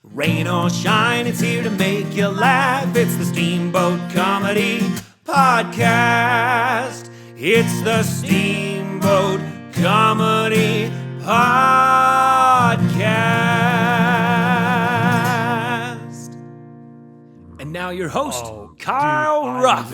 Rain or shine, it's here to make you laugh. It's the Steamboat Comedy Podcast. It's the Steamboat Comedy Podcast. And now your host, Kyle Ruff.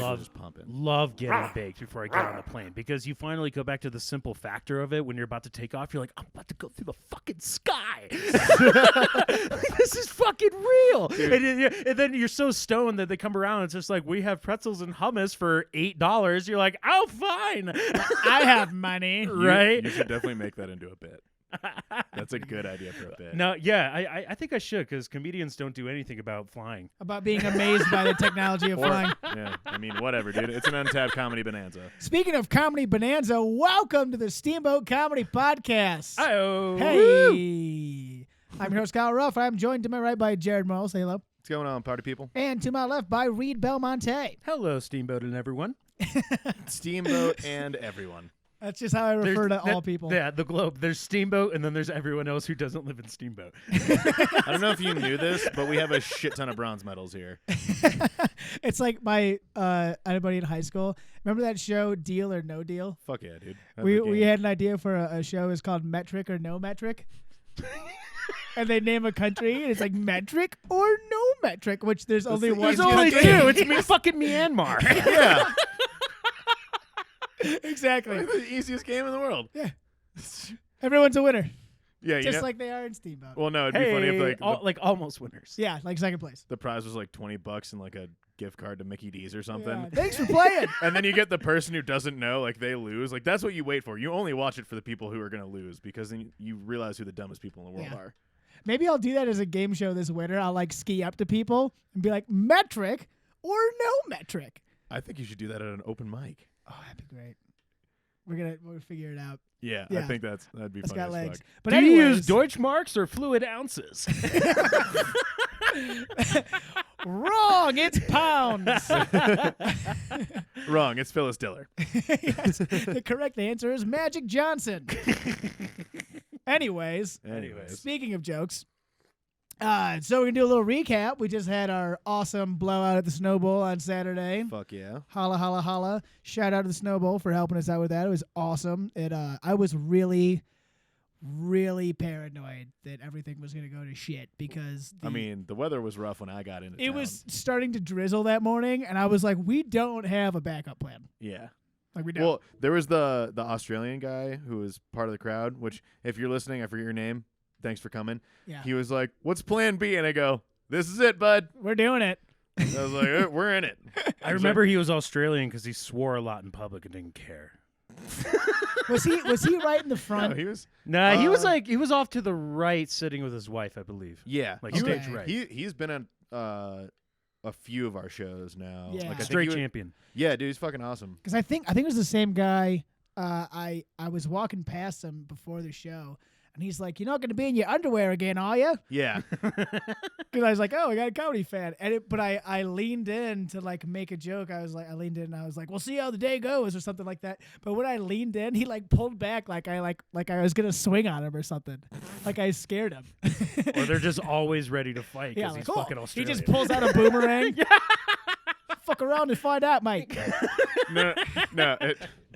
Love getting baked before I get on the plane because you finally go back to the simple factor of it when you're about to take off. You're like, I'm about to go through the fucking sky. This is fucking real. And then you're so stoned that they come around and it's just like, we have pretzels and hummus for $8. You're like, oh, fine. I have money. Right? You should definitely make that into a bit. That's a good idea for a bit. No, yeah, I think I should because comedians don't do anything about flying. About being amazed by the technology of flying. Yeah, I mean, whatever, dude. It's an untapped comedy bonanza. Speaking of comedy bonanza, welcome to the Steamboat Comedy Podcast. Oh, Hey. I'm your host, Kyle Ruff. I'm joined to my right by Jared Morrow. Say hello. What's going on, party people? And to my left by Reed Belmonte. hello, Steamboat and everyone. Steamboat and everyone. That's just how I refer to all people. Yeah, the globe. There's Steamboat, and then there's everyone else who doesn't live in Steamboat. I don't know if you knew this, but we have a shit ton of bronze medals here. It's like my anybody in high school. Remember that show, Deal or No Deal? Fuck yeah, dude. We had an idea for a show. It's called Metric or No Metric. And they name a country, and it's like metric or no metric, which there's only one. There's only country. two. It's fucking Myanmar. Yeah. Exactly. The easiest game in the world. Yeah. Everyone's a winner. Yeah, Just like they are in Steamboat. Well, no, it'd be funny if like almost winners. Yeah, like second place. the prize was like $20 and like a gift card to Mickey D's or something. Yeah, thanks for playing. And then you get the person who doesn't know, like they lose. Like that's what you wait for. You only watch it for the people who are going to lose because then you realize who the dumbest people in the world Yeah. are. Maybe I'll do that as a game show this winter. I'll like ski up to people and be like, metric or no metric. I think you should do that at an open mic. Oh, that'd be great. We'll figure it out. Yeah, Yeah. I think that'd be That's funny got as legs. fuck. But Do you anyways, use Deutschmarks or fluid ounces? wrong. It's pounds. Wrong. It's Phyllis Diller. Yes, the correct answer is Magic Johnson. Anyways, speaking of jokes, so we're going to do a little recap. We just had our awesome blowout at the Snowbowl on Saturday. Fuck yeah. Holla, holla, holla. Shout out to the Snowbowl for helping us out with that. It was awesome. I was really, really paranoid that everything was going to go to shit because the weather was rough when I got into town. it was starting to drizzle that morning, and I was like, we don't have a backup plan. Yeah. Like we don't. Well, there was the Australian guy who was part of the crowd, which if you're listening, I forget your name. Thanks for coming. Yeah. He was like, "What's plan B?" And I go, "This is it, bud." We're doing it. I was like, "We're in it." I remember he was Australian because he swore a lot in public and didn't care. Was he right in the front? No, he was. Nah, he was off to the right, sitting with his wife, I believe. Yeah, Like he stage was- right. He's been on a few of our shows now. Yeah. Like, I think Straight he was- champion. Yeah, dude, he's fucking awesome. Because I think it was the same guy. I was walking past him before the show, and he's like, "You're not going to be in your underwear again, are you?" Yeah, Because I was like, "Oh, I got a comedy fan," but I leaned in to like make a joke. I leaned in and I was like, "We'll see how the day goes" or something like that. But when I leaned in, he like pulled back like I was gonna swing on him or something. Like I scared him. Or they're just always ready to fight because Yeah, he's like, fucking he Australian. just pulls out a boomerang. Fuck around and find out, mate. no.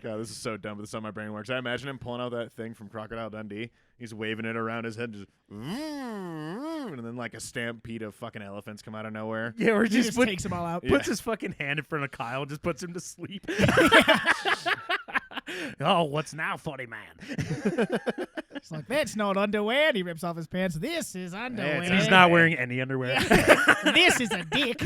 God, this is so dumb, but this is how my brain works. I imagine him pulling out that thing from Crocodile Dundee. He's waving it around his head, just and then like a stampede of fucking elephants come out of nowhere. Yeah, or He just takes them all out. puts his fucking hand in front of Kyle, just puts him to sleep. Oh, what's now, funny man? It's like, that's not underwear. And he rips off his pants. This is underwear. He's not wearing any underwear. This is a dick.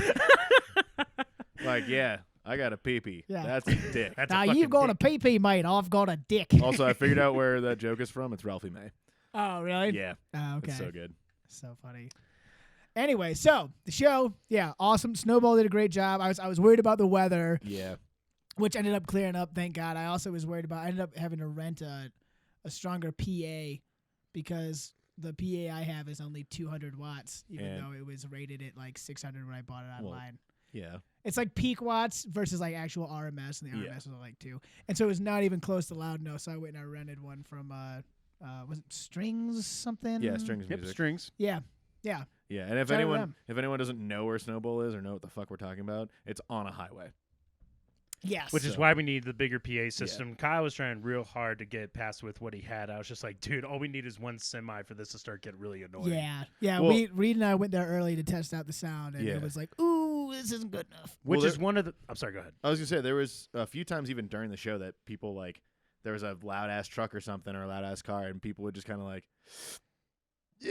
Like, yeah, I got a pee-pee. Yeah. That's a dick. That's Now a you've got fucking a pee-pee, mate. I've got a dick. Also, I figured out where that joke is from. It's Ralphie May. Oh, really? Yeah, Oh, okay. it's so good. So funny. Anyway, so the show, yeah, awesome. Snowbowl did a great job. I was worried about the weather, Yeah. which ended up clearing up, thank God. I also was worried about, I ended up having to rent a stronger PA because the PA I have is only 200 watts, even though it was rated at like 600 when I bought it online. Yeah. It's like peak watts versus like actual RMS, and the RMS was like 2. And so it was not even close to loud enough, so I went and I rented one from, was it Strings something? Yeah, Strings Yep, Music. strings. Yeah. Yeah. Yeah, and if Shout out to anyone doesn't know where Snowbowl is or know what the fuck we're talking about, it's on a highway. Yes. Which is why we need the bigger PA system. Kyle was trying real hard to get past with what he had. I was just like, dude, all we need is one semi for this to start getting really annoying. Yeah. Yeah. Well- Reed and I went there early to test out the sound, and Yeah. it was like, ooh, this isn't good enough. Which Well, is one of the. I'm sorry, go ahead. I was gonna say there was a few times even during the show that people like there was a loud ass truck or something or a loud ass car, and people would just kind of like,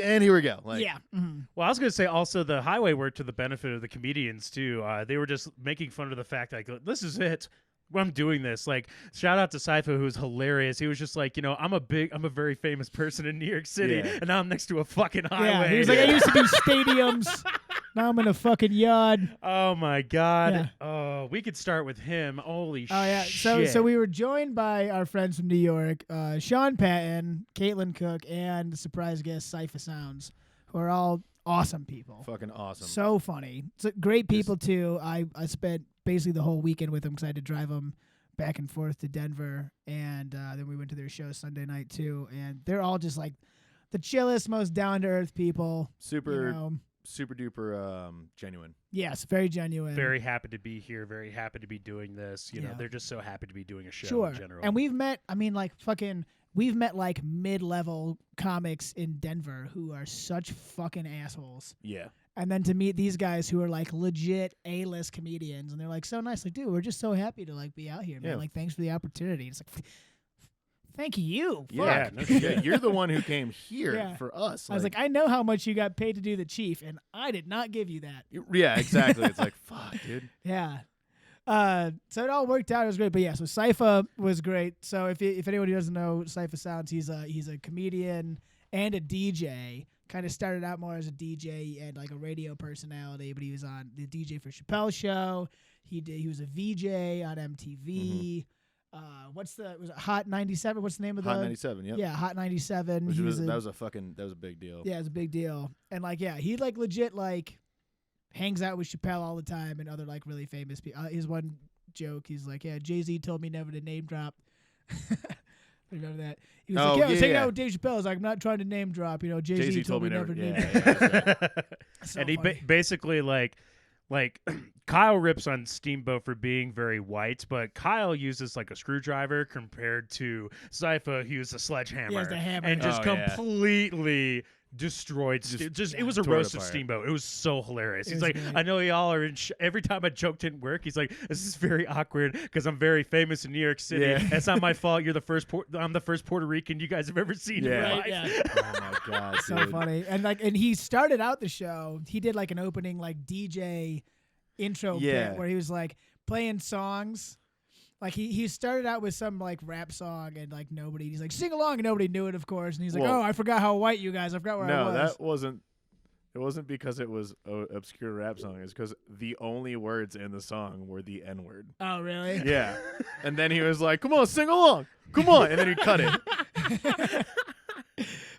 and here we go. Like, Yeah. Mhm. Well, I was going to say also the highway worked to the benefit of the comedians too. They were just making fun of the fact like, this is it. I'm doing this. Like, shout out to Cipha, who was hilarious. He was just like, I'm a very famous person in New York City, Yeah. and now I'm next to a fucking highway. Yeah. He was like, I used to do stadiums. Now I'm in a fucking yard. Oh my god. Yeah. Oh, we could start with him. Holy Oh yeah. shit. So we were joined by our friends from New York, Sean Patton, Caitlin Cook, and the surprise guest Cipha Sounds, who are all awesome people. fucking awesome. So funny. So great people too. I spent basically the whole weekend with them because I had to drive them back and forth to Denver, and then we went to their show Sunday night too. And they're all just like the chillest, most down to earth people. super You know? super duper genuine. Yes, very genuine. very happy to be here, very happy to be doing this. You know, Yeah. they're just so happy to be doing a show Sure. in general. And we've met, we've met like mid-level comics in Denver who are such fucking assholes. Yeah. And then to meet these guys who are like legit A-list comedians, and they're like so nice. Like, dude, we're just so happy to like be out here, man. Yeah. Like, thanks for the opportunity. It's like, thank you. Yeah, Fuck. no shit. yeah, you're the one who came here Yeah. for us. I was like, I know how much you got paid to do the chief, and I did not give you that. yeah, exactly. It's like, fuck, dude. Yeah. So it all worked out. It was great. But yeah, so Cipha was great. So if anyone who doesn't know Cipha Sounds, he's a comedian and a DJ. Kind of started out more as a DJ and like a radio personality, but he was on the DJ for Chappelle's show. He was a VJ on MTV. Was it Hot 97? What's the name of Hot the 97, yep. Yeah, Hot 97. Which He was, a- that was a big deal. yeah, it's a big deal. And like, yeah, he like legit like hangs out with Chappelle all the time and other like really famous people. His one joke, he's like, yeah, Jay-Z told me never to name drop. Remember that? He was Oh, like, yeah, I was hanging yeah. out with Dave Chappelle. I was like, I'm not trying to name drop. You know, Jay-Z told me never to name drop. that's right. So and he funny. basically like Kyle rips on Steamboat for being very white, but Kyle uses like a screwdriver compared to Cipha, who used a sledgehammer, He has the hammer. and just Oh, yeah. completely destroyed. It was a tore it roast of apart. Steamboat. It was so hilarious. It He's was like, great. I know y'all are in. Every time a joke didn't work, he's like, this is very awkward because I'm very famous in New York City. Yeah. It's not my fault. I'm the first Puerto Rican you guys have ever seen in Yeah. your Right, life. yeah. Oh my god, So dude. funny. And he started out the show. He did like an opening like DJ intro Yeah. bit where he was like playing songs. Like he started out with some like rap song and like he's like sing along and nobody knew it, of course. And he's like, Well- oh, I forgot how white you guys. I forgot where I No, was. that wasn't. It wasn't because it was an obscure rap song. It's because the only words in the song were the N word. Oh, really? Yeah, and then he was like, "Come on, sing along, come on," and then he cut it.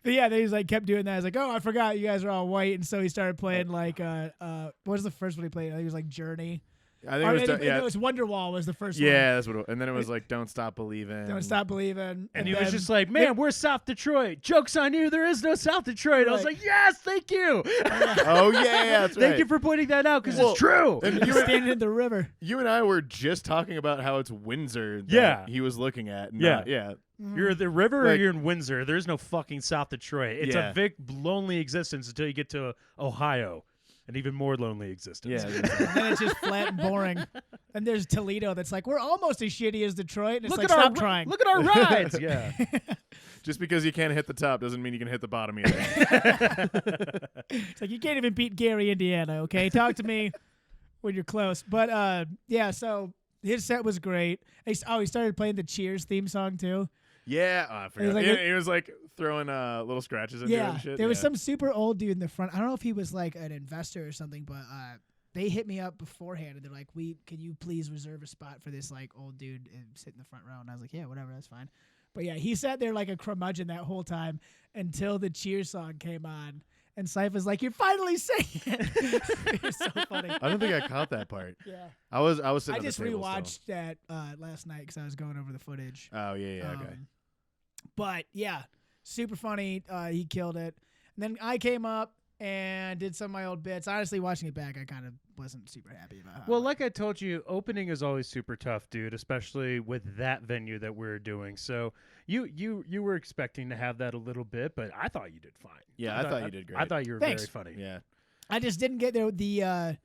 But yeah, then he's like kept doing that. He's like, oh, I forgot you guys are all white, and so he started playing like what was the first one he played? I think it was like Journey. I think it was. It was Wonderwall was the first one. Yeah, that's what. And then it was like, "Don't stop believing." Don't stop believing. And he was then- just like, man, we're South Detroit. Joke's on you. There is no South Detroit. I was Right. like, yes, thank you. Oh yeah, that's right. Thank you for pointing that out because Well, it's true. And He's standing in the river. you and I were just talking about how it's Windsor that Yeah. he was looking at. Yeah. Not, yeah. You're at the river or Like- you're in Windsor. There's no fucking South Detroit. It's Yeah. a big, lonely existence until you get to Ohio. An even more lonely existence. Yeah. And then it's just flat and boring. And there's Toledo that's like, we're almost as shitty as Detroit. And it's Look like, at stop our trying. Look at our rides. Yeah. Just because you can't hit the top doesn't mean you can hit the bottom either. It's like, you can't even beat Gary, Indiana, okay? Talk to me when you're close. But, yeah, so his set was great. He started playing the Cheers theme song, too. Yeah, oh, I forgot. like He was like throwing little scratches into it Yeah, and shit. there was yeah. some super old dude in the front. I don't know if he was like an investor or something, but they hit me up beforehand and they're like, can you please reserve a spot for this like old dude and sit in the front row?" And I was like, "Yeah, whatever, that's fine." But yeah, he sat there like a curmudgeon that whole time until the Cheers song came on. And Cipha's like, "You're finally saying it." It was so funny. I don't think I caught that part. Yeah, I was sitting I at the just table rewatched that last night because I was going over the footage. Still. Oh yeah, okay. But yeah, super funny. He killed it. And then I came up and did some of my old bits. Honestly, watching it back, I kind of wasn't super happy about how Well, it like I told you, opening is always super tough, dude, especially with that venue that we're doing. So you were expecting to have that a little bit, but I thought you did fine. Yeah, I thought you did great. I thought you were Thanks. very funny. Yeah. I just didn't get the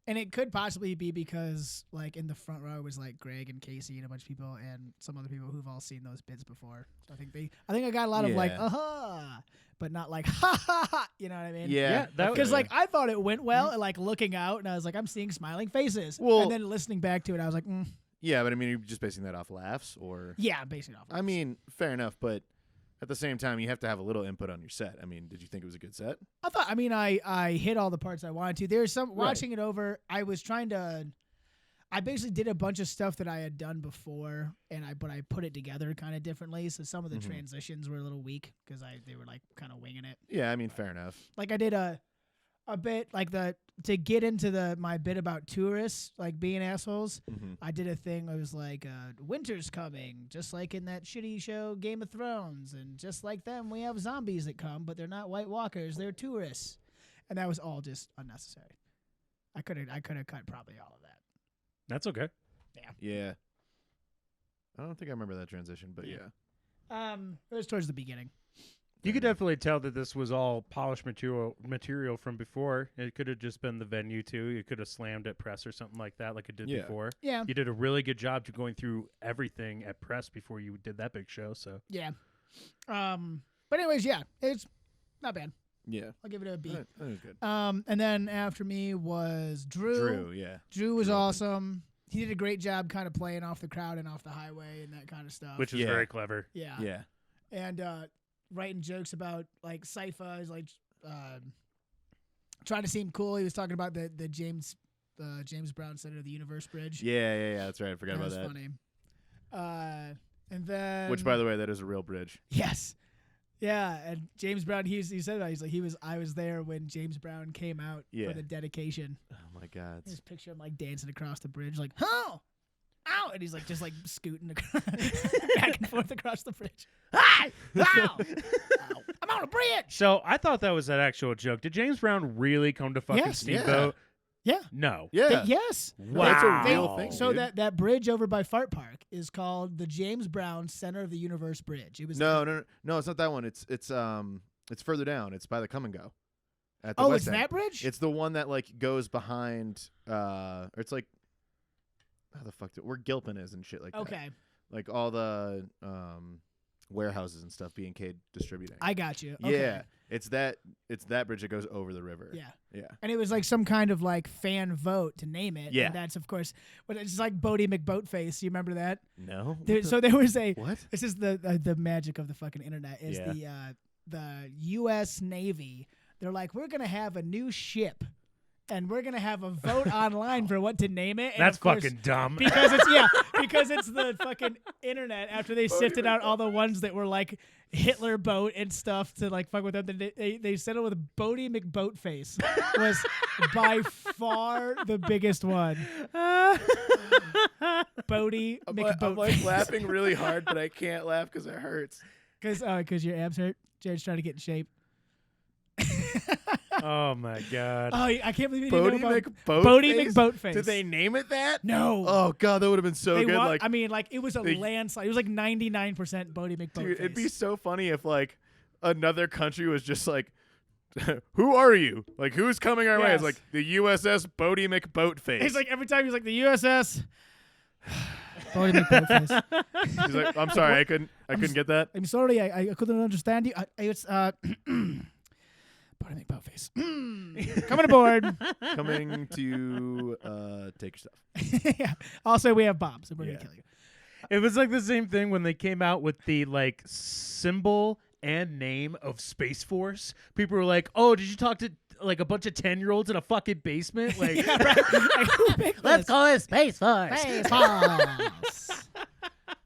and it could possibly be because like in the front row was like Greg and Casey and a bunch of people and some other people who've all seen those bits before. So I think I got a lot of like aha, but not like ha ha ha. You know what I mean? Yeah. Because like I thought it went well, and, like looking out, and I was like, I'm seeing smiling faces. Well- and then listening back to it, I was like, Yeah, but I mean, you're just basing that off laughs, or yeah, I'm basing it off. I mean, fair enough, but at the same time, you have to have a little input on your set. I mean, did you think it was a good set? I hit all the parts I wanted to. There's some Right. watching it over. I basically did a bunch of stuff that I had done before, but I put it together kind of differently. So some of the transitions were a little weak because they were like kind of winging it. Yeah, I mean, fair enough. Like I did a bit like to get into my bit about tourists like being assholes. I did a thing. I was like, winter's coming, just like in that shitty show Game of Thrones, and just like them, we have zombies that come, but they're not White Walkers, they're tourists, and that was all just unnecessary. I could have cut probably all of that. That's okay. Yeah. I don't think I remember that transition, but yeah. It was towards the beginning. You could definitely tell that this was all polished material from before. It could have just been the venue too. You could have slammed at press or something like that, like it did Yeah. before. Yeah. You did a really good job to going through everything at press before you did that big show. So Yeah. But anyways, yeah, it's not bad. Yeah. I'll give it a B. That was good. And then after me was Drew. Yeah. Drew was Drew opened. awesome. He did a great job kind of playing off the crowd and off the highway and that kind of stuff. which is Yeah. very clever. yeah. Yeah. And writing jokes about like Cipha is like trying to seem cool. He was talking about the James Brown Center of the Universe Bridge. Yeah. That's right. I forgot That about was that. funny. And then Which, by the way, that is a real bridge. yes. Yeah, and James Brown, he said that. He's like, I was there when James Brown came out Yeah. for the dedication. Oh my God. Just picture him like dancing across the bridge, like, oh, ow, and he's like just like scooting back and forth across the bridge. Hi, ow, ow, I'm on a bridge. So I thought that was an actual joke. Did James Brown really come to fucking Yes. Steamboat? Yeah. No. Yeah. Yes. Wow. That's a real thing. So dude. that bridge over by Fart Park is called the James Brown Center of the Universe Bridge. It was No, it's not that one. It's further down. It's by the Come and Go. At the Oh, West it's End. that bridge? It's the one that like goes behind. Or it's like, how the fuck? Where Gilpin is and shit like that. Okay. Like all the warehouses and stuff. B&K distributing. I got you. Okay. Yeah. It's that bridge that goes over the river. Yeah. Yeah. And it was like some kind of like fan vote to name it. Yeah. And that's of course, but it's like Bodie McBoatface. You remember that? No. So there was a. What? This is the magic of the fucking internet. Is Yeah. the U.S. Navy? They're like, we're gonna have a new ship, and we're gonna have a vote online for what to name it. And That's of course, fucking dumb. because it's the fucking internet. After they sifted out all the ones that were like Hitler boat and stuff to like fuck with them, they settled with Bodie McBoatface was by far the biggest one. Bodie I'm McBoatface. like laughing really hard, but I can't laugh because it hurts. Because your abs hurt. Jared's trying to get in shape. Oh my God. Oh, I can't believe you Bodie didn't know about McBoatface? Bodie McBoatface. Did they name it that? No. Oh God, that would have been so They good. wa- Like, I mean, like it was a they- landslide. It was like 99% Bodie McBoatface. dude, it'd be so funny if like another country was just like, "Who are you? Like, who's coming our way?" It's Yes. like the USS Bodie McBoatface. He's like every time he's like the USS. Bodie McBoatface. He's like, "I'm sorry, I couldn't get that." I'm sorry, I couldn't understand you. It's Bodie McBoatface. Coming aboard. Coming to take your stuff. Yeah. Also, we have bombs, and we're Yeah. gonna kill you. It was like the same thing when they came out with the like symbol and name of Space Force. People were like, "Oh, did you talk to like a bunch of 10-year-olds in a fucking basement?" Like, Yeah, right. Like, who picked this? call it Space Force. Space Force.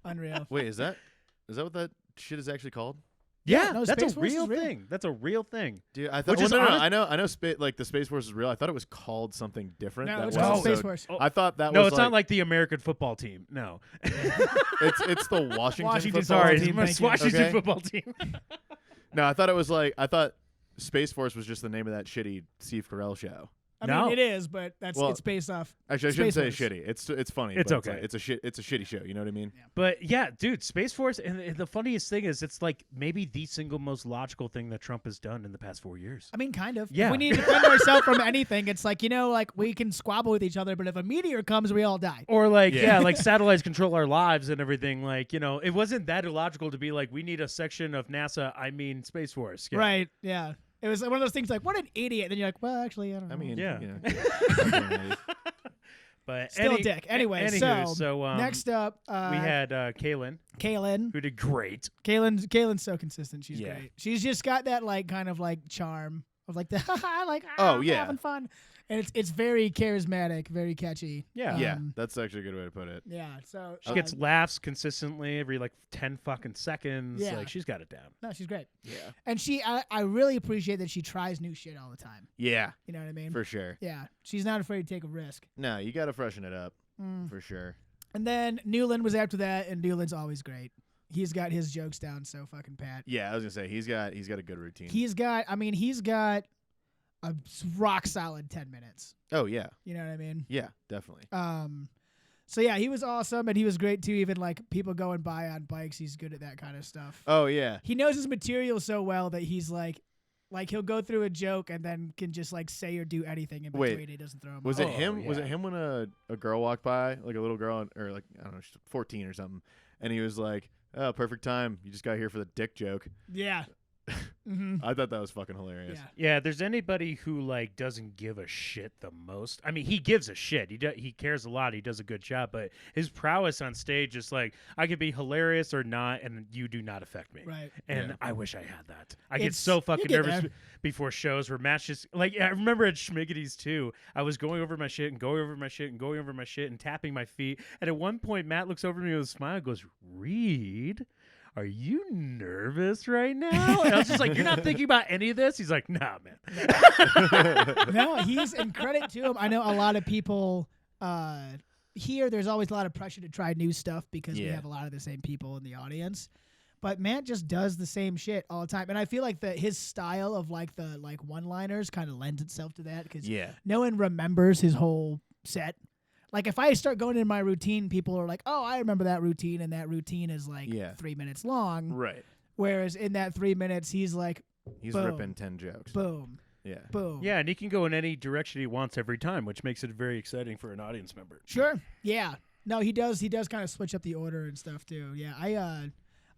Unreal. Wait, is that what that shit is actually called? Yeah, no, that's Space a Force is real real. thing. That's a real thing. Dude, I thought. Which is no, honest- I know. Like the Space Force is real. I thought it was called something different. No, that it's was called so- Space Force. Oh, I thought that no, was it's not like the American football team. No. it's the Washington. Washington, football Sorry, team, it's thank you. Washington Okay. football team. No, I thought it was like I thought Space Force was just the name of that shitty Steve Carell show. I No. mean, it is, but it's based off. Actually, I shouldn't say Space Force. shitty. It's funny. It's but okay. It's a shitty show. You know what I mean? But yeah, dude, Space Force, and the funniest thing is, it's like maybe the single most logical thing that Trump has done in the past 4 years. I mean, kind of. Yeah. If we need to defend ourselves from anything, it's like, like we can squabble with each other, but if a meteor comes, we all die. Or like, Yeah. like satellites control our lives and everything. Like, it wasn't that illogical to be like, we need a section of NASA, I mean Space Force. Yeah. Right, yeah. It was one of those things like, what an idiot. Then you're like, well, actually, I don't know. I mean, Yeah. you know, But Still a dick. Anyway, anywho, so next up, we had Kaylin, Kaylin. who did great. Kaylin's so consistent. She's Yeah. great. She's just got that like kind of like charm of like the Oh, I'm yeah. having fun, and it's very charismatic, very catchy. Yeah. yeah, that's actually a good way to put it. Yeah. So She gets laughs consistently every like 10 fucking seconds. Yeah. Like, she's got it down. no, she's great, Yeah, and I really appreciate that she tries new shit all the time. yeah, You know what I mean? for sure. Yeah, she's not afraid to take a risk. No, you got to freshen it up Mm. for sure. And then Newland was after that, and Newland's always great. He's got his jokes down so fucking pat. Yeah, I was gonna say he's got a good routine. He's got a rock solid 10 minutes. Oh yeah, You know what I mean? yeah, definitely. So yeah, he was awesome, and he was great too. Even like people going by on bikes, he's good at that kind of stuff. Oh yeah, He knows his material so well that he's like he'll go through a joke and then can just like say or do anything in between. Wait, He doesn't throw him. was off. it him? yeah. Was it him when a girl walked by, like a little girl, or like I don't know, she's 14 or something, and he was like, "Oh, perfect time. You just got here for the dick joke." Yeah. Mm-hmm. I thought that was fucking hilarious. Yeah. Yeah, there's anybody who like doesn't give a shit the most. I mean, he gives a shit. He cares a lot. He does a good job, but his prowess on stage is like, I could be hilarious or not, and you do not affect me. Right. And Yeah. I wish I had that. I get It's- so you fucking get nervous there. before shows where Matt's just like, I remember at Schmiggity's too, I was going over my shit and going over my shit and going over my shit and tapping my feet. And at one point, Matt looks over at me with a smile and goes, Reed, are you nervous right now? And I was just like, you're not thinking about any of this? He's like, nah, man. No, and credit to him. I know a lot of people here. There's always a lot of pressure to try new stuff because we Yeah. have a lot of the same people in the audience. But Matt just does the same shit all the time, and I feel like his style of like the one-liners kind of lends itself to that because Yeah. no one remembers his whole set. Like if I start going in my routine, people are like, "Oh, I remember that routine," and that routine is like Yeah. 3 minutes long. Right. Whereas in that 3 minutes, he's like, He's Boom. ripping 10 jokes. boom, Yeah. boom. Yeah, and he can go in any direction he wants every time, which makes it very exciting for an audience member. Sure. Yeah. No, he does. He does kind of switch up the order and stuff too. Yeah.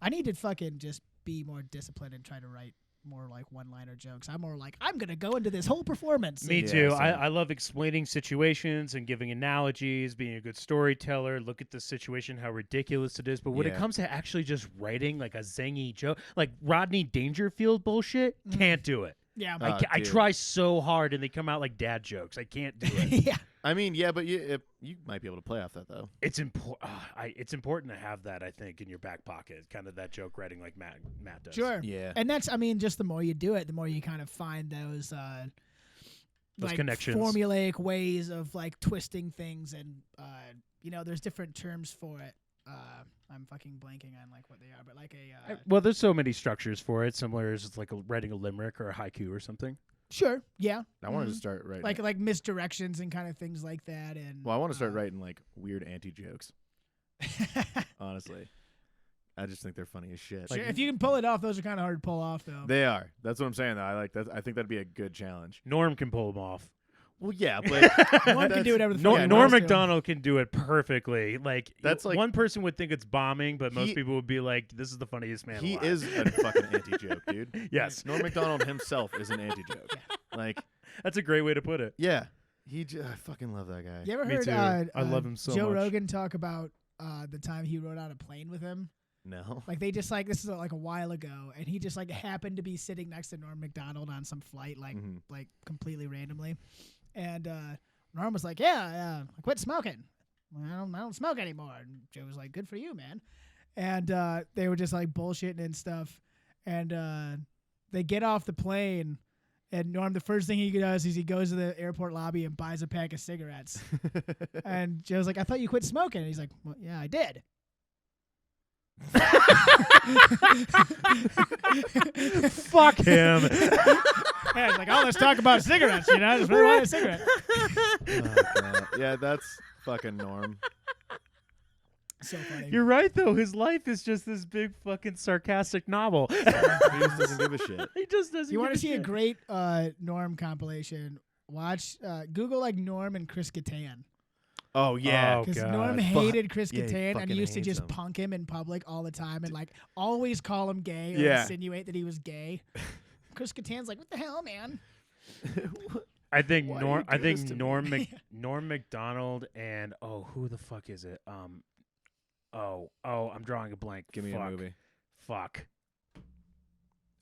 I need to fucking just be more disciplined and try to write more like one-liner jokes. I'm more like, I'm gonna go into this whole performance. Me Yeah, too. same. I love explaining situations and giving analogies, being a good storyteller. Look at the situation, how ridiculous it is. But when it Yeah. comes to actually just writing like a zangy joke, like Rodney Dangerfield bullshit, can't do it. Yeah. I dude. try so hard and they come out like dad jokes. I can't do it. yeah. I mean, yeah, but you might be able to play off that though. It's important. It's important to have that, I think, in your back pocket. Kind of that joke writing like Matt does. Sure. Yeah. And that's, I mean, just the more you do it, the more you kind of find those like connections. formulaic ways of like twisting things, and there's different terms for it. I'm fucking blanking on like what they are, but like Well, there's so many structures for it. Similar as like writing a limerick or a haiku or something. sure, yeah, I wanted to Mhm. start writing. like misdirections and kind of things like that. And well, I want to start writing like weird anti jokes. Honestly, I just think they're funny as shit. Sure, if you can pull it off, those are kind of hard to pull off, though. They are. That's what I'm saying. Though. I like that. I think that'd be a good challenge. Norm can pull them off. Well, yeah, but One can do whatever the fuck Norm, he Norm wants to. Macdonald can do it perfectly. Like That's like- one person would think it's bombing, but most He- people would be like, "This is the funniest man he alive." is a fucking anti joke, dude. Yes, Norm Macdonald himself is an anti joke. Like, that's a great way to put it. yeah, I fucking love that guy. You ever Me heard too. I love him so Joe much. Rogan talk about the time he rode on a plane with him? No. Like they just like this is like a while ago, and he just like happened to be sitting next to Norm Macdonald on some flight, like Mhm. like completely randomly, and Norm was like, "Yeah, I quit smoking. I don't smoke anymore." And Joe was like, "Good for you, man." And they were just like bullshitting and stuff, and they get off the plane. And Norm, the first thing he does is he goes to the airport lobby and buys a pack of cigarettes. And Joe's like, "I thought you quit smoking." And he's like, "Well, yeah, I did." Fuck him. Yeah, it's like, oh, let's talk about cigarettes. You know, I just really want a cigarette. Oh, God. Yeah, that's fucking Norm. So funny. You're right, though. His life is just this big fucking sarcastic novel. He just doesn't give a shit. He just doesn't. You want to give see a shit. great Norm compilation? Watch Google like Norm and Chris Kattan. Oh yeah. Oh, Because God. Norm hated Chris Yeah, he Kattan and fucking used to hates just him. punk him in public all the time and like always call him gay or Yeah. insinuate that he was gay. Chris Kattan's like, what the hell, man? I think Why Norm. do you I do this think to me? Norm Macdonald and who the fuck is it? I'm drawing a blank. Give me Fuck. a movie. Fuck.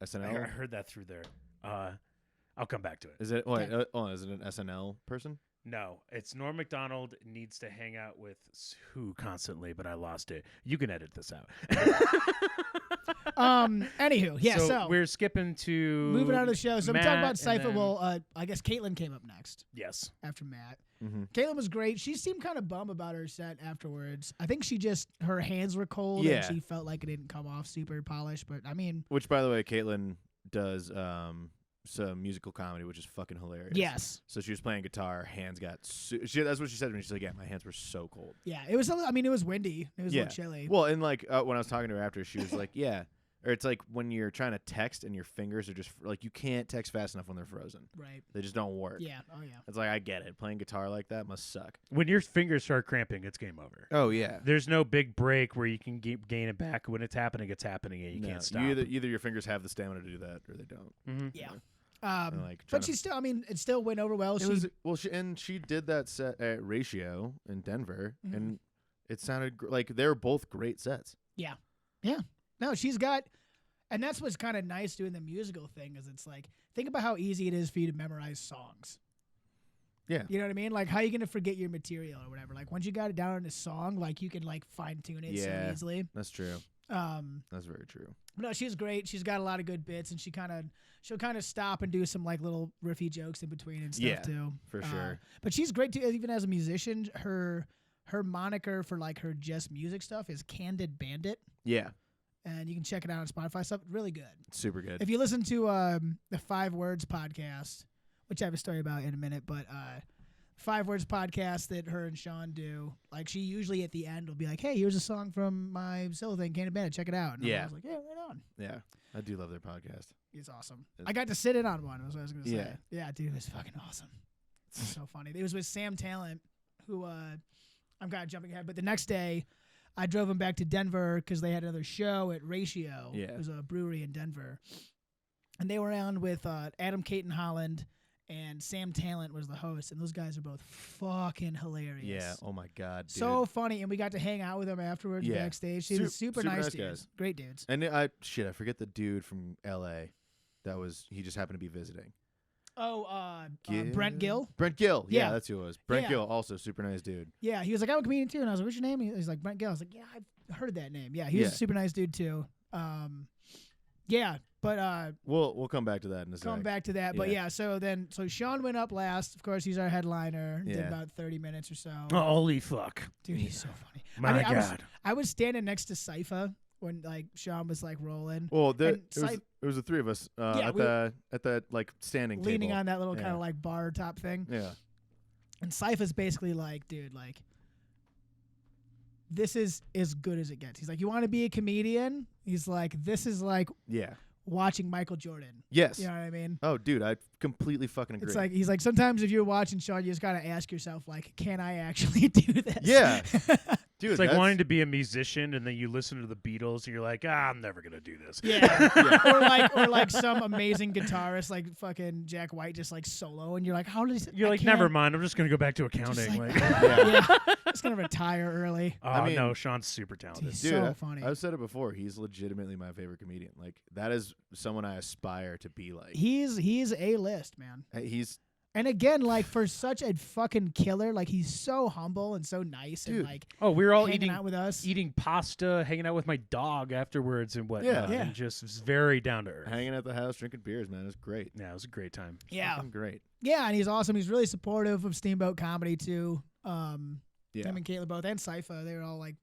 I SNL. heard that through there. I'll come back to it. Is it? Wait. Is it an SNL person? No, it's Norm Macdonald needs to hang out with who constantly, but I lost it. You can edit this out. Anywho, yeah, so we're skipping to moving on to the show. So I'm talking about Matt, and Cipha. then- Well, I guess Caitlin came up next yes. after Matt. Mm-hmm. Caitlin was great. She seemed kind of bummed about her set afterwards. I think her hands were cold Yeah. and she felt like it didn't come off super polished. But I mean, Which, by the way, Caitlin does some musical comedy, which is fucking hilarious. yes, So she was playing guitar. Hands got. That's what she said to me. She's like, "Yeah, my hands were so cold." yeah, it was. I mean, it was windy. It was a Yeah. little chilly. Well, and like when I was talking to her after, she was like, "Yeah." Or it's like when you're trying to text and your fingers are just like you can't text fast enough when they're frozen. Right. They just don't work. Yeah. Oh yeah. It's like I get it. Playing guitar like that must suck. When your fingers start cramping, it's game over. Oh yeah. There's no big break where you can gain it back. When it's happening, and you can't stop. Either your fingers have the stamina to do that or they don't. Mhm. Yeah. And, like, But trying to- she still. I mean, it still went over well. She did that set at Ratio in Denver, Mhm. and it sounded like they were both great sets. Yeah. No, she's got, and that's what's kind of nice doing the musical thing is it's like think about how easy it is for you to memorize songs. Yeah. You know what I mean? Like how you gonna forget your material or whatever? Like once you got it down in a song, like you can like fine tune it so Yeah. easily. That's true. Um, That's very true. but no, she's great. She's got a lot of good bits, and she'll kind of stop and do some like little riffy jokes in between and stuff Yeah, too. for sure. But she's great too, even as a musician. Her moniker for like her just music stuff is Candid Bandit, Yeah. and you can check it out on Spotify. Stuff really good. Super good. If you listen to the 5 Words podcast, which I have a story about in a minute, but 5 Words podcast that her and Sean do, like she usually at the end will be like, "Hey, here's a song from my solo thing, Candid Bandit. Check it out." And I Yeah. was like, "Yeah, right on." Yeah. I do love their podcast. It's awesome. It's- I got to sit in on one. Was what I was gonna say. Yeah. Yeah, dude, it was fucking awesome. It's so funny. It was with Sam Talent, who I'm kind of jumping ahead, but the next day, I drove him back to Denver because they had another show at Ratio. Yeah. It was a brewery in Denver, and they were on with Adam Caton Holland and Sam Talent was the host, and those guys are both fucking hilarious. Yeah. Oh my God. Dude. So funny, and we got to hang out with them afterwards Yeah. backstage. They were super super nice nice dudes, guys. great dudes. And I forget the dude from L.A. He just happened to be visiting. Oh, Brent Gill. Brent Gill. Yeah, Yeah. that's who it was. Brent Yeah. Gill, also super nice dude. Yeah, he was like, I'm a comedian too. And I was like, what's your name? He's like, Brent Gill. I was like, yeah, I've heard that name. Yeah, he was a Yeah. super nice dude too. Yeah, but We'll come back to that in a come sec. back to that. But Yeah. yeah, so Sean went up last. Of course, he's our headliner. Did Yeah. about 30 minutes or so. Holy fuck! Dude, he's so funny. My I God. I was standing next to Cipha when like Sean was like rolling, Well, And it was the three of us Yeah, at the like standing leaning table. on that little kind Yeah. of like bar top thing. Yeah. And Cipha's basically like, dude, like, this is as good as it gets. He's like, you want to be a comedian? He's like, this is like Yeah. watching Michael Jordan. Yes. You know what I mean? Oh, dude, I completely fucking agree. It's like, he's like, sometimes if you're watching Sean, you just got to ask yourself, like, can I actually do this? Yeah. Dude, It's like that's- wanting to be a musician, and then you listen to the Beatles, and you're like, I'm never gonna do this. Yeah. or like some amazing guitarist, like fucking Jack White, just like solo, and you're like, how does You're like, never mind. I'm just gonna go back to accounting. like- Like, Yeah. Just gonna retire early. oh I mean- no, Sean's super talented. He's Dude, so funny. I've said it before. He's legitimately my favorite comedian. Like that is someone I aspire to be like. He's A-list, man. He's And again, like for such a fucking killer, like he's so humble and so nice and Dude. like Oh, we were all hanging eating out with us. eating pasta, hanging out with my dog afterwards, and whatnot. Yeah. And just was very down to earth. hanging at the house drinking beers, man. It's great. Yeah, it was a great time. Yeah. Fucking great. Yeah, and he's awesome. He's really supportive of Steamboat Comedy too. Yeah. Him and Caitlin both and Cipha, they were all like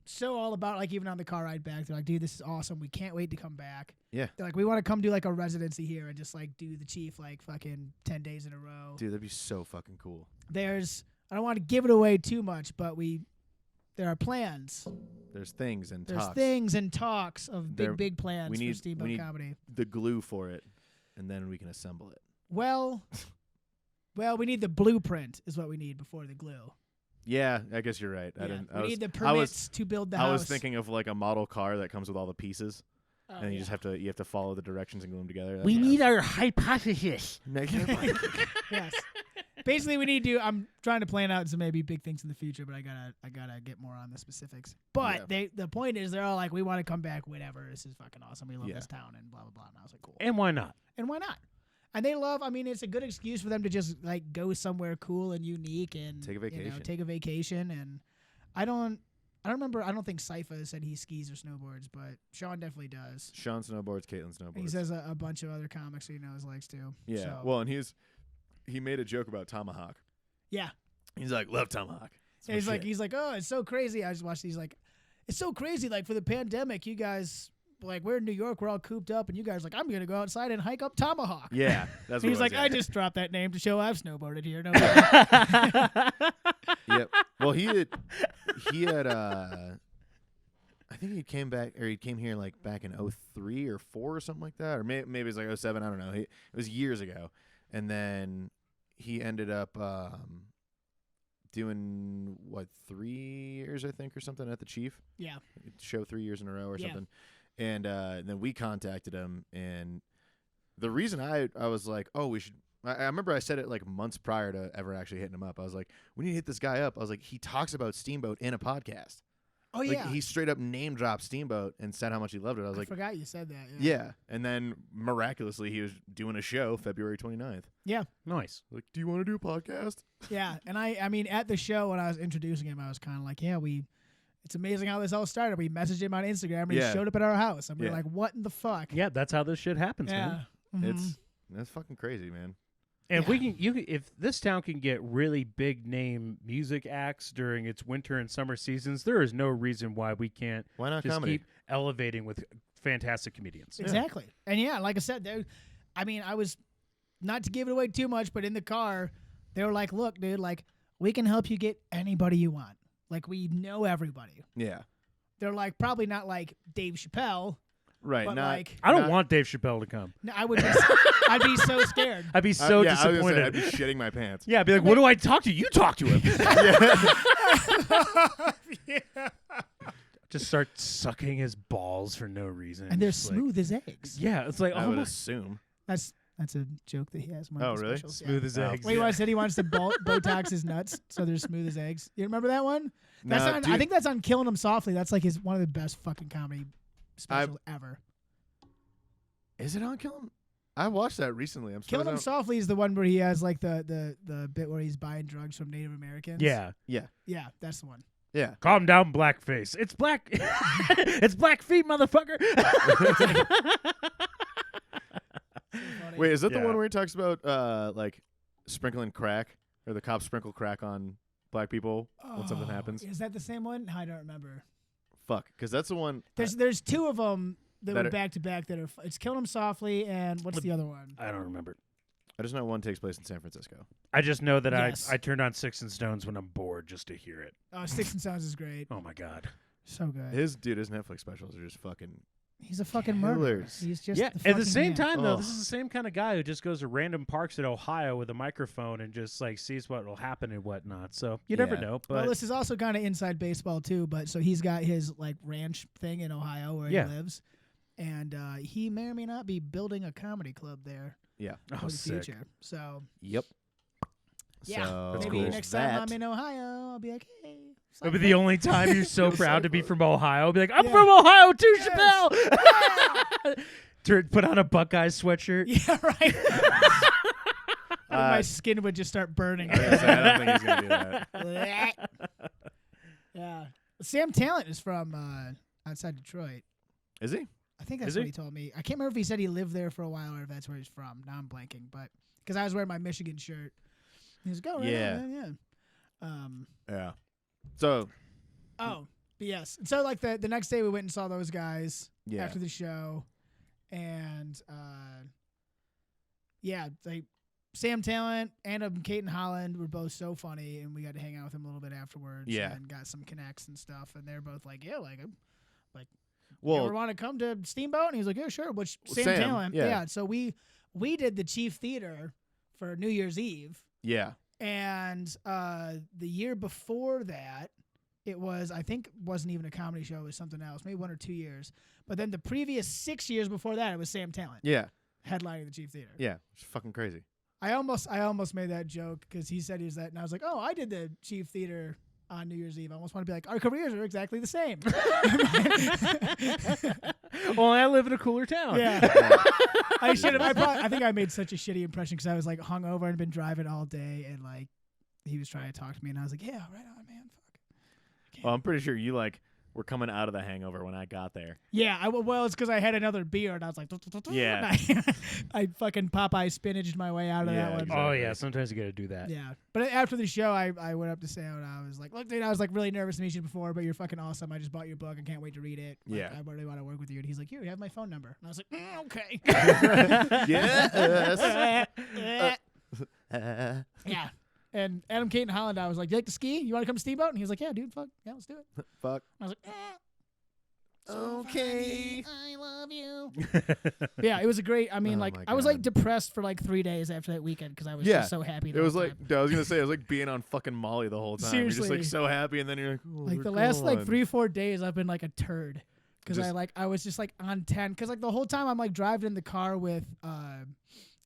so all about, like, even on the car ride back, they're like, dude, this is awesome. We can't wait to come back. Yeah. They're like, we want to come do, like, a residency here and just, like, do the Chief, like, fucking 10 days in a row. Dude, that'd be so fucking cool. I don't want to give it away too much, but there are plans. There's things and There's talks. things and talks of There- big plans we for need- Steamboat we need- Comedy. The glue for it, and then we can assemble it. Well, we need the blueprint is what we need before the glue. Yeah, I guess you're right. Yeah, I we need the I was- permits to build the I house. was thinking of like a model car that comes with all the pieces, Oh, and you yeah. just have to follow the directions and glue them together. That's We what I need was- our hypothesis. Yes. Basically, we need to. I'm trying to plan out some maybe big things in the future, but I gotta get more on the specifics. But the point is, they're all like, we want to come back. Whatever. This is fucking awesome. We love Yeah. this town and blah blah blah. And I was like, cool. And why not? And why not? And they love. I mean, it's a good excuse for them to just like go somewhere cool and unique and Take a vacation. take a vacation. And I don't remember. I don't think Cipha said he skis or snowboards, but Sean definitely does. Sean snowboards, Caitlin snowboards. He says a bunch of other comics he knows likes to. Yeah. So, Well, and he made a joke about Tomahawk. yeah. He's like, love Tomahawk. It's And my he's shit. like, oh, it's so crazy. I just watched these like, it's so crazy. Like for the pandemic, you guys like we're in New York, we're all cooped up, and you guys like, I'm gonna go outside and hike up Tomahawk. Yeah, that's what He's it was, like, yeah. I just dropped that name to show I've snowboarded here. No, Yep. Well, he had I think he came here like back in 03 or 4 or something like that, or maybe it's like 07, I don't know. It was years ago. And then he ended up doing 3 years I think or something at the Chief. yeah, Show 3 years in a row or Yeah. something. And then we contacted him, and the reason I was like, oh, we should. I remember I said it like months prior to ever actually hitting him up. I was like, we need to hit this guy up. I was like, he talks about Steamboat in a podcast. oh Like yeah. he straight up name dropped Steamboat and said how much he loved it. I was I like, forgot you said that. yeah. And then miraculously he was doing a show February 29th. Nice. Like, do you want to do a podcast? Yeah, and I mean, at the show when I was introducing him, I was kind of like, yeah, it's amazing how this all started. We messaged him on Instagram, and Yeah. he showed up at our house, and we were Yeah. like, what in the fuck? Yeah, that's how this shit happens, man. Yeah. Mhm. That's fucking crazy, man. And if we can, if this town can get really big name music acts during its winter and summer seasons, there is no reason why we can't Why not just comedy? keep elevating with fantastic comedians. Exactly. And yeah, like I said, I was not to give it away too much, but in the car, they were like, look, dude, like we can help you get anybody you want. Like we know everybody. Yeah. They're like probably not like Dave Chappelle, Right. but not, like I don't not- want Dave Chappelle to come. no, I would be, I'd be so scared. I'd be so yeah, I was gonna say, disappointed. I'd be shitting my pants. Yeah, I'd be like, what do I talk to? You talk to him. Just start sucking his balls for no reason. And they're Just like- smooth as eggs. yeah, it's like, I oh would my, assume. That's a joke that he has. in one Oh, of his really? specials, smooth as Oh. eggs. Wait, what said he wants to Botox his nuts so they're smooth as eggs. You remember that one? That's Nah, on, dude, I think that's on Killing Him Softly. That's like one of the best fucking comedy specials ever. is it on Kill 'Em? I watched that recently. I'm Killing Him surprised Softly is the one where he has like the bit where he's buying drugs from Native Americans. Yeah. Yeah, that's the one. Yeah. Calm down, blackface. It's black. It's black feet, motherfucker. Wait, is that the Yeah. one where he talks about like sprinkling crack, or the cops sprinkle crack on black people when something Oh, happens? Is that the same one? I don't remember. Fuck, because that's the one. There's two of them that That were are- back to back that are. It's Killing Him Softly and what's What- the other one? I don't remember. I just know one takes place in San Francisco. I just know that Yes. I turned on Six and Stones when I'm bored just to hear it. Oh, Sticks and Sounds is great. Oh my god. So good. His Netflix specials are just fucking. He's a fucking murderer. Killers. He's just Yeah. the At the fucking same man. time, though, Oh. this is the same kind of guy who just goes to random parks in Ohio with a microphone and just like sees what will happen and whatnot. So you never Yeah. know. Well, But this is also kind of inside baseball too. But so he's got his like ranch thing in Ohio where Yeah. he lives, and he may or may not be building a comedy club there Yeah. oh, for the sick. future. So Yep. yeah, So That's maybe cool. next time that- I'm in Ohio, I'll be like, hey. It'll be the only time you're so It was so proud to be close. from Ohio. Be like, I'm Yeah. from Ohio too, Yes. Chappelle. Put on a Buckeyes sweatshirt. Yeah, right. My Uh, skin would just start burning. I was gonna say, I don't think he's gonna do that. Yeah. Sam Talent is from outside Detroit. Is he? I think that's Is what he? he told me. I can't remember if he said he lived there for a while or if that's where he's from. Now I'm blanking, but because I was wearing my Michigan shirt. He was going, Yeah. yeah. Yeah. So Oh, But yes. So like the next day we went and saw those guys Yeah. after the show, and like Sam Talent and Kate and Holland were both so funny, and we got to hang out with them a little bit afterwards. Yeah. And got some connects and stuff, and they're both like, yeah, like I'm like. Well, you ever want to come to Steamboat? And he was like, yeah, sure. Which Sam Sam, Talent. yeah. So we did the Chief Theater for New Year's Eve. yeah. And the year before that, it was, I think, wasn't even a comedy show. It was something else, maybe 1 or 2 years. But then the previous 6 years before that, it was Sam Talent Yeah. headlining the Chief Theater. Yeah. It's fucking crazy. I almost made that joke because he said he was that, and I was like, oh, I did the Chief Theater on New Year's Eve. I almost want to be like, our careers are exactly the same. Well, I live in a cooler town. Yeah. I should have. I think I made such a shitty impression because I was like hungover and been driving all day, and like he was trying to talk to me, and I was like, yeah, right on, man. Fuck. Well, I'm pretty sure you were coming out of the hangover when I got there. Yeah, well, it's because I had another beer, and I was like, Yeah. I fucking Popeye spinached my way out of Yeah, that one. exactly. Oh yeah, sometimes you got to do that. Yeah, but after the show, I went up to Sam and I was like, look, dude, I was like really nervous to meet you before, but you're fucking awesome. I just bought your book and can't wait to read it. Like, Yeah. I really want to work with you. And he's like, here, you have my phone number. And I was like, okay. Yes. Yeah. And Adam, Kate, and Holland, I was like, you like to ski? You want to come to Steamboat? And he was like, yeah, dude, fuck. Yeah, let's do it. Fuck. I was like, Okay. I love you. Yeah, it was a great, I mean, Oh like, my I was like God. depressed for like 3 days after that weekend because I was Yeah. just so happy. It the was whole like, time. dude, I was going to say, it was like being on fucking Molly the whole time. You're just Seriously. like so happy, and then you're like, oh, Like they're the last like gone. 3-4 days, I've been like a turd because Just- I was just like on 10 because like the whole time I'm like driving in the car with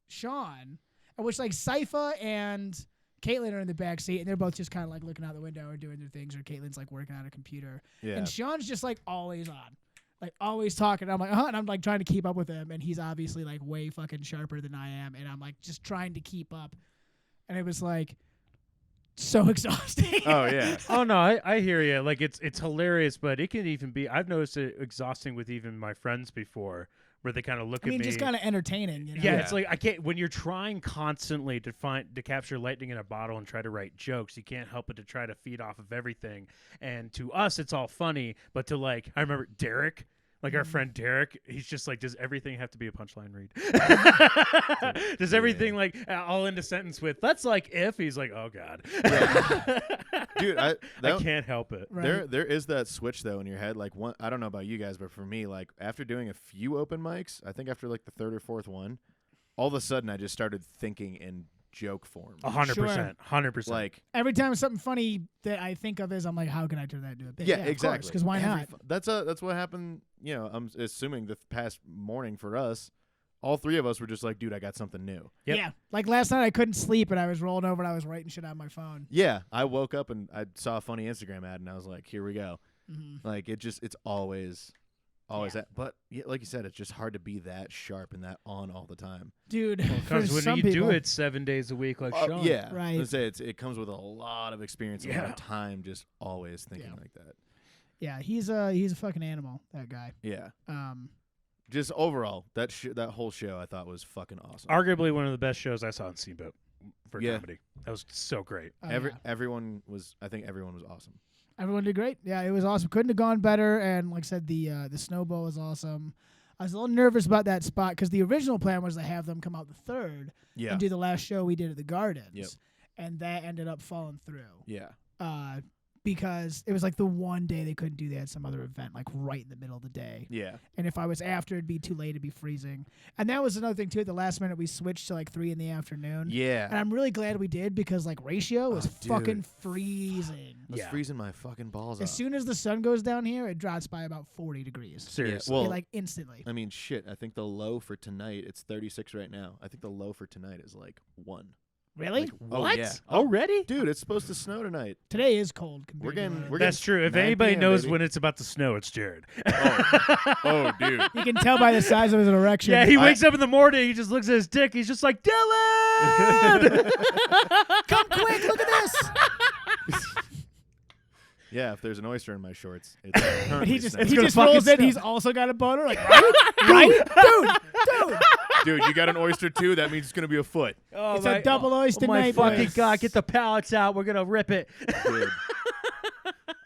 Sean, which like Cipha and Caitlin are in the back seat and they're both just kind of like looking out the window or doing their things, or Caitlin's like working on a computer, Yeah. and Sean's just like always on. Like always talking. I'm like, and I'm like trying to keep up with him, and he's obviously like way fucking sharper than I am, and I'm like just trying to keep up, and it was like so exhausting. Oh, yeah. Oh no, I hear you. Like it's hilarious, but it can even be. I've noticed it exhausting with even my friends before, where they kind of look I mean, at me. just kind of entertaining. You know? Yeah, it's like I can't. When you're trying constantly to capture lightning in a bottle and try to write jokes, you can't help but to try to feed off of everything. And to us, it's all funny, but to like, I remember Derek. Like our friend Derek, he's just like, does everything have to be a punchline read? Does everything like all into sentence with, that's like if? He's like, oh God. Dude, I can't help it. Right. There is that switch though in your head. Like one, I don't know about you guys, but for me, like after doing a few open mics, I think after like the third or fourth one, all of a sudden I just started thinking in joke form. 100%. 100%. Like Every time something funny that I think of is, I'm like, how can I turn that into a bit? yeah, of exactly. Because why not? That's what happened. You know, I'm assuming the past morning for us, all three of us were just like, dude, I got something new. Yep. Yeah. Like last night I couldn't sleep and I was rolling over and I was writing shit on my phone. Yeah, I woke up and I saw a funny Instagram ad and I was like, here we go. Mm-hmm. Like it's always Yeah. that. But yeah, like you said, it's just hard to be that sharp and that on all the time. Dude, for Because when some you people, do it 7 days a week, like Sean. Yeah, Right. Let's say it comes with a lot of experience, and a lot Yeah. of time, just always thinking Yeah. like that. yeah, he's a fucking animal, that guy. Yeah, Um, just overall, that whole show I thought was fucking awesome. Arguably one of the best shows I saw in Steamboat for Yeah. comedy. That was so great. oh, I think yeah. everyone was awesome. Everyone did great. Yeah, it was awesome. Couldn't have gone better. And like I said, the Snowbowl was awesome. I was a little nervous about that spot because the original plan was to have them come out the 3rd Yeah, and do the last show we did at the Gardens. Yep. And that ended up falling through. yeah, Because it was like the one day they couldn't do that at some other event, like right in the middle of the day. yeah. And if I was after, it'd be too late, it'd be freezing. And that was another thing too. At the last minute, we switched to like 3 in the afternoon. Yeah, And I'm really glad we did because like ratio was Oh, dude. fucking freezing. I was Yeah. freezing my fucking balls As off. soon as the sun goes down here, it drops by about 40 degrees. Seriously. well, like instantly. I mean, shit. I think the low for tonight, it's 36 right now. I think the low for tonight is like 1. Really? Like, What? Oh, yeah. Already? Dude, it's supposed to snow tonight. Today is cold. We're compared getting, to we're That's getting true. If 9 anybody PM, knows baby. when it's about to snow, it's Jared. Oh, dude. You can tell by the size of his erection. Yeah, he wakes up in the morning, he just looks at his dick, he's just like, Dylan! Come quick, look at this. Yeah, if there's an oyster in my shorts, it's And currently he just snowing. he gonna just fucking rolls in. snow. He's also got a boner. Like right, dude. Dude, you got an oyster too? That means it's gonna be a foot. Oh, It's a double oyster my night, fucking boys. God, get the pallets out. We're going to rip it. Dude.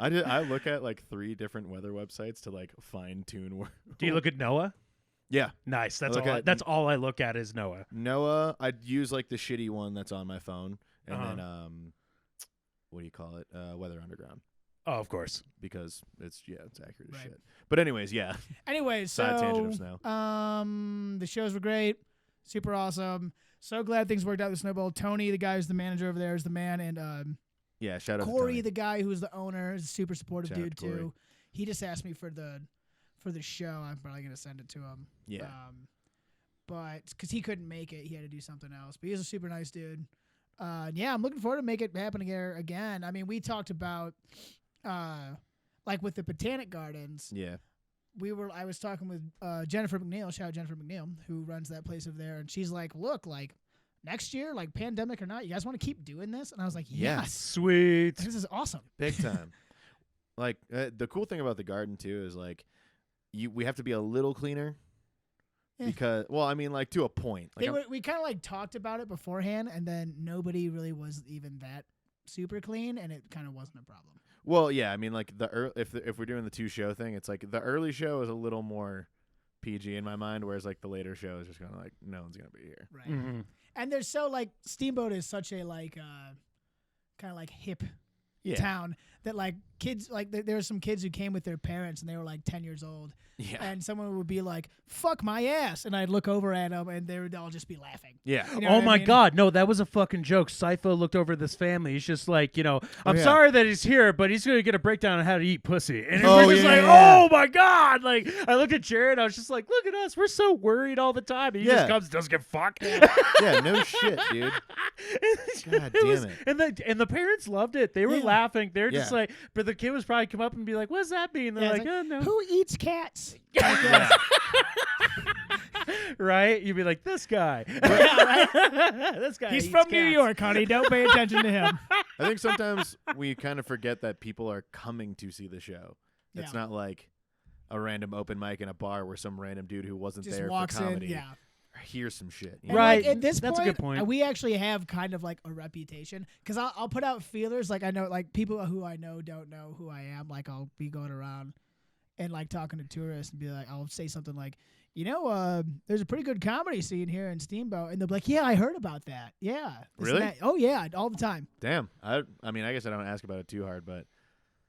I look at like 3 different weather websites to like fine tune. Do you look at NOAA? Yeah, Nice. look at- That's all I look at is NOAA. NOAA. I'd use like the shitty one that's on my phone, and Uh-huh. then what do you call it? Weather Underground, Oh, of course. because it's accurate as Right. shit. But anyways, yeah. Anyways, Side tangent of so snow. the shows were great, super awesome. So glad things worked out with Snowbowl. Tony, the guy who's the manager over there, is the man, and Yeah, shout out to Corey, Tony. the guy who's the owner, is a super supportive Shout out dude to Corey. too. He just asked me for the show. I'm probably gonna send it to him. Yeah. But because he couldn't make it, he had to do something else. But he's a super nice dude. Yeah, I'm looking forward to make it happen again. I mean, we talked about like with the Botanic Gardens. Yeah. I was talking with Jennifer McNeil, shout out Jennifer McNeil, who runs that place over there, and she's like, look, like next year, like pandemic or not, you guys want to keep doing this? And I was like, yes. Sweet. This is awesome. Big time. Like the cool thing about the garden too is like we have to be a little cleaner because I mean like to a point. Like We kind of like talked about it beforehand, and then nobody really was even that super clean, and it kind of wasn't a problem. well, yeah, I mean like if we're doing the 2 show thing, it's like the early show is a little more PG in my mind, whereas like the later show is just kind of like no one's gonna be here. Right. Mhm. And there's so like Steamboat is such a like kind of like hip Yeah. town that like kids like there were some kids who came with their parents and they were like 10 years old, Yeah. and someone would be like, fuck my ass, and I'd look over at them and they would all just be laughing. Yeah. You know Oh what I my mean? God. No, that was a fucking joke. Cipha looked over this family. He's just like, I'm yeah. sorry that he's here, but he's going to get a breakdown on how to eat pussy. And Oh, we're just yeah, like, yeah, oh my God. Like, I looked at Jared. I was just like, look at us. We're so worried all the time. And he Yeah. just comes, doesn't give a fuck. Yeah, no shit, dude. God damn it. And the parents loved it. They were Yeah. laughing. They're just Yeah. like, but the kid was probably come up and be like, what does that mean? They're Yeah, like, it's oh, no. Who eats cats? Yeah. Right? You'd be like, this guy. This guy He's eats from New cats. York, honey. Don't pay attention to him. I think sometimes we kind of forget that people are coming to see the show. It's Yeah. not like a random open mic in a bar where some random dude who wasn't Just there walks for comedy in, yeah. hears some shit. you And, know? Right. Like, at this That's a point, good point. we actually have kind of like a reputation because I'll put out feelers. Like I know, like people who I know don't know who I am. Like I'll be going around and like talking to tourists and be like, I'll say something like, there's a pretty good comedy scene here in Steamboat, and they'll be like, yeah, I heard about that. Yeah. this and Really? that. Oh yeah, all the time. Damn. I mean, I guess I don't ask about it too hard, but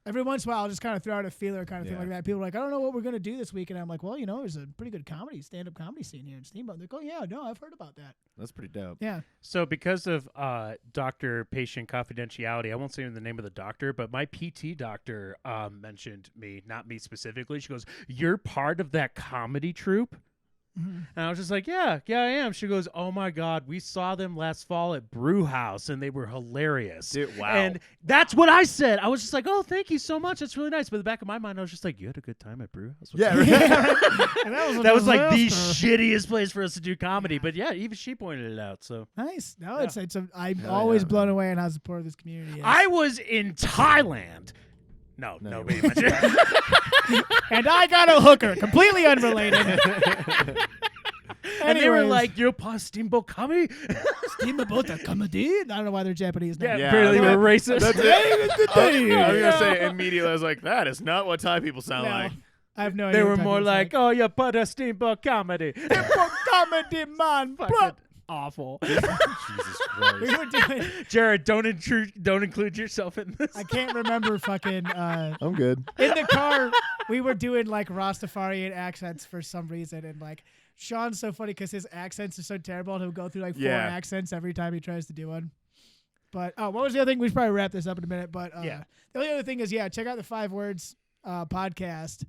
Every once in a while, I'll just kind of throw out a feeler kind of thing Yeah. like that. People are like, I don't know what we're going to do this week. And I'm like, well, there's a pretty good stand-up comedy scene here in Steamboat. They're like, oh, yeah, no, I've heard about that. that's pretty dope. Yeah. So because of doctor-patient confidentiality, I won't say the name of the doctor, but my PT doctor mentioned me, not me specifically. She goes, you're part of that comedy troupe? Mm-hmm. And I was just like, yeah, I am. She goes, oh my God, we saw them last fall at Brew House and they were hilarious. Dude, wow. And that's what I said. I was just like, oh, thank you so much. That's really nice. But in the back of my mind, I was just like, you had a good time at Brew House? Yeah, And that That was like the disaster. shittiest place for us to do comedy. But yeah, even she pointed it out. So Nice. No, Yeah. I'm Hell always yeah, blown man. away on how supportive this community is. I was in Thailand. No, No, you nobody mentioned. and I got a hooker, completely unrelated. And they were Anyways. like, "You're part of Steamboat Comedy." Steamboat Comedy? I don't know why they're Japanese now. Yeah, Yeah, apparently that- we're racist. That's it. I was Yeah. gonna say immediately. I was like, that is not what Thai people sound No, like. I have no idea. They what were type more of like, "Oh, you're part of Steamboat Comedy." Steamboat Comedy, man. bro. Fucking awful. Jesus We Christ. were doing. Jared, don't include yourself in this. I can't remember fucking. I'm good. In the car, we were doing like Rastafarian accents for some reason, and like Sean's so funny because his accents are so terrible, and he'll go through like 4 Yeah. accents every time he tries to do one. But what was the other thing? We should probably wrap this up in a minute. But Yeah. the only other thing is, check out the 5 Words podcast.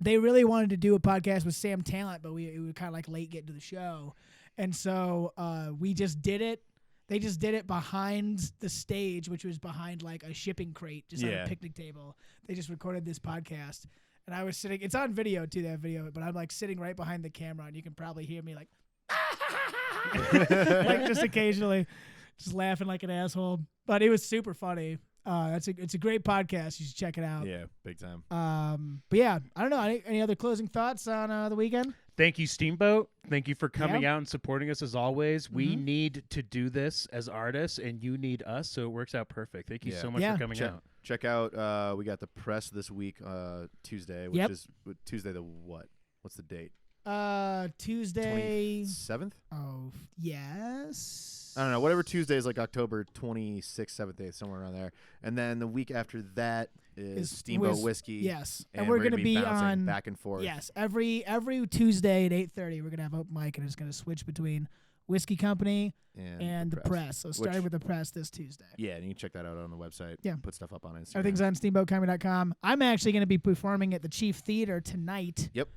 They really wanted to do a podcast with Sam Talent, but we were kind of like late getting to the show, and so we just did it. They just did it behind the stage, which was behind like a shipping crate, just on Yeah. a picnic table. They just recorded this podcast, and I was sitting. It's on video too, that video, but I'm like sitting right behind the camera, and you can probably hear me like, like just occasionally, just laughing like an asshole. But it was super funny. It's a great podcast. You should check it out. Yeah, big time. But yeah, I don't know. Any other closing thoughts on the weekend? Thank you, Steamboat. Thank you for coming Yeah. out and supporting us as always. We need to do this as artists, and you need us, so it works out perfect. Thank you Yeah. so much Yeah. for coming out. Check out. We got the press this week, Tuesday, which Yep. is Tuesday the what? What's the date? Tuesday. 27th? Oh, yes. I don't know. Whatever Tuesday is, like October 26th, 7th, 8th, somewhere around there. And then the week after that is Steamboat Whiskey. Yes, And we're gonna be bouncing on back and forth. Yes, every Tuesday at 8:30, we're gonna have open mic, and it's gonna switch between Whiskey Company and the press. So starting with the press this Tuesday. Yeah, and you can check that out on the website. Yeah. Put stuff up on Instagram. Everything's on steamboatcomedy.com. I'm actually going to be performing at the Chief Theater tonight. Yep.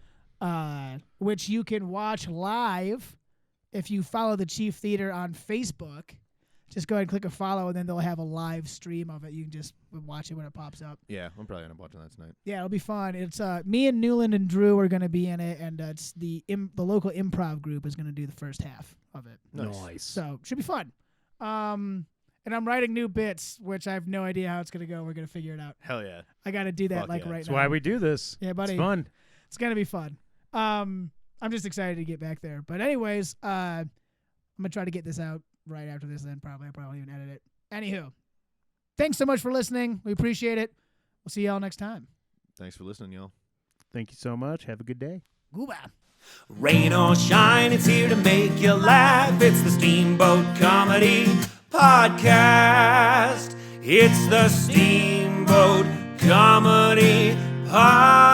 Which you can watch live if you follow the Chief Theater on Facebook. Just go ahead and click a follow, and then they'll have a live stream of it. You can just watch it when it pops up. Yeah, I'm probably going to watch that tonight. Yeah, it'll be fun. It's me and Newland and Drew are going to be in it, and it's the local improv group is going to do the first half of it. Nice. So should be fun. And I'm writing new bits, which I have no idea how it's going to go. We're going to figure it out. Hell yeah. I got to do that Fuck like yeah. right That's now. why we do this. Yeah, buddy. It's fun. It's going to be fun. I'm just excited to get back there. But anyways, I'm going to try to get this out right after this then. I'll probably even edit it. Anywho, thanks so much for listening. We appreciate it. We'll see y'all next time. Thanks for listening, y'all. Thank you so much. Have a good day. Goodbye. Rain or shine, it's here to make you laugh. It's the Steamboat Comedy Podcast. It's the Steamboat Comedy Podcast.